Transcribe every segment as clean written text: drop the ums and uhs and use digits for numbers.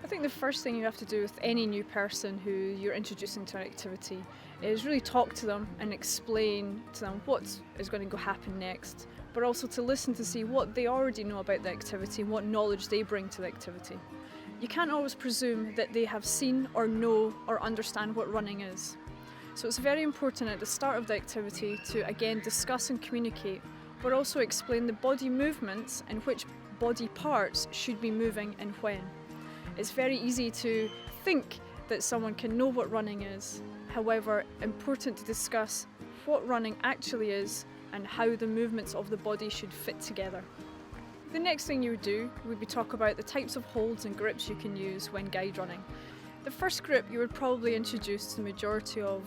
think the first thing you have to do with any new person who you're introducing to an activity is really talk to them and explain to them what is going to happen next, but also to listen to see what they already know about the activity and what knowledge they bring to the activity. You can't always presume that they have seen or know or understand what running is. So it's very important at the start of the activity to again discuss and communicate, but also explain the body movements and which body parts should be moving and when. It's very easy to think that someone can know what running is. However, important to discuss what running actually is and how the movements of the body should fit together. The next thing you would do would be talk about the types of holds and grips you can use when guide running. The first grip you would probably introduce to the majority of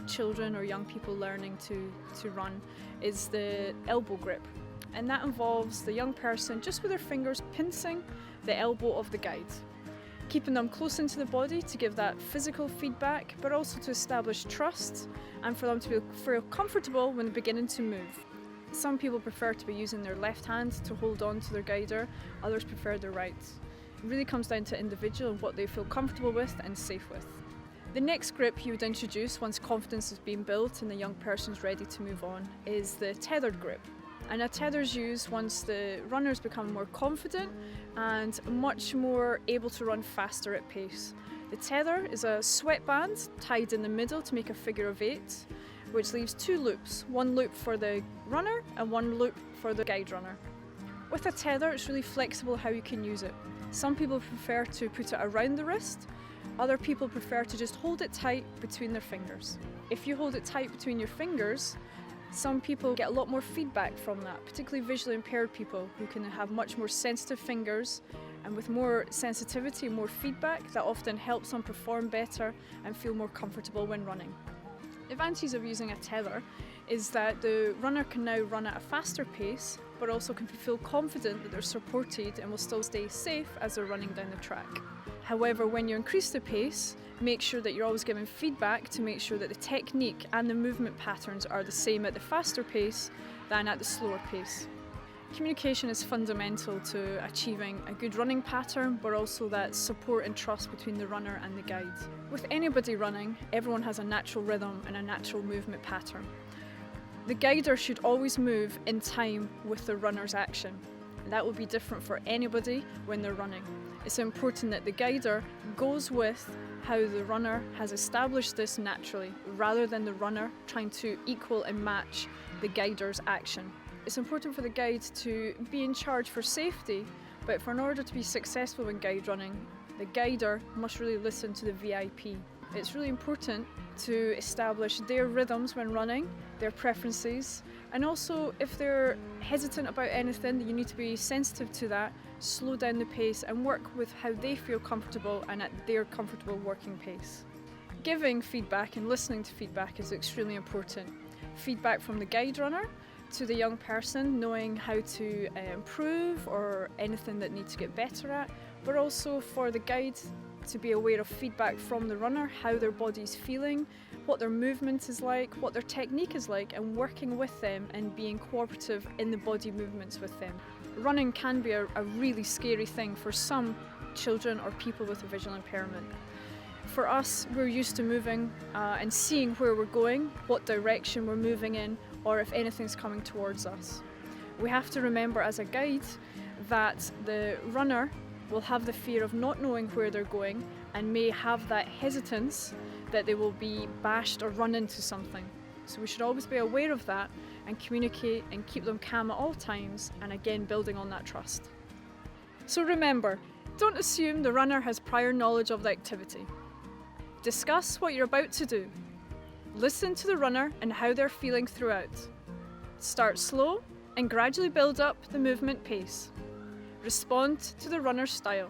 children or young people learning to run is the elbow grip. And that involves the young person just with their fingers pincing the elbow of the guide, keeping them close into the body to give that physical feedback, but also to establish trust and for them to feel comfortable when they're beginning to move. Some people prefer to be using their left hand to hold on to their guider, others prefer their right. It really comes down to individual and what they feel comfortable with and safe with. The next grip you would introduce once confidence has been built and the young person's ready to move on is the tethered grip. And a tether is used once the runners become more confident and much more able to run faster at pace. The tether is a sweatband tied in the middle to make a figure of 8, which leaves 2 loops, one loop for the runner and one loop for the guide runner. With a tether, it's really flexible how you can use it. Some people prefer to put it around the wrist, other people prefer to just hold it tight between their fingers. If you hold it tight between your fingers, some people get a lot more feedback from that, particularly visually impaired people who can have much more sensitive fingers, and with more sensitivity and more feedback, that often helps them perform better and feel more comfortable when running. The advantages of using a tether is that the runner can now run at a faster pace, but also can feel confident that they're supported and will still stay safe as they're running down the track. However, when you increase the pace, make sure that you're always giving feedback to make sure that the technique and the movement patterns are the same at the faster pace than at the slower pace. Communication is fundamental to achieving a good running pattern, but also that support and trust between the runner and the guide. With anybody running, everyone has a natural rhythm and a natural movement pattern. The guider should always move in time with the runner's action. That will be different for anybody when they're running. It's important that the guider goes with how the runner has established this naturally, rather than the runner trying to equal and match the guider's action. It's important for the guide to be in charge for safety, but in order to be successful in guide running, the guider must really listen to the V.I.P. It's really important to establish their rhythms when running, their preferences, and also if they're hesitant about anything, you need to be sensitive to that, slow down the pace and work with how they feel comfortable and at their comfortable working pace. Giving feedback and listening to feedback is extremely important. Feedback from the guide runner to the young person, knowing how to improve or anything that needs to get better at, but also for the guide to be aware of feedback from the runner, how their body's feeling, what their movement is like, what their technique is like, and working with them and being cooperative in the body movements with them. Running can be a really scary thing for some children or people with a visual impairment. For us, we're used to moving and seeing where we're going, what direction we're moving in, or if anything's coming towards us. We have to remember as a guide that the runner will have the fear of not knowing where they're going and may have that hesitance that they will be bashed or run into something. So we should always be aware of that and communicate and keep them calm at all times, and again building on that trust. So remember, don't assume the runner has prior knowledge of the activity. Discuss what you're about to do. Listen to the runner and how they're feeling throughout. Start slow and gradually build up the movement pace. Respond to the runner's style.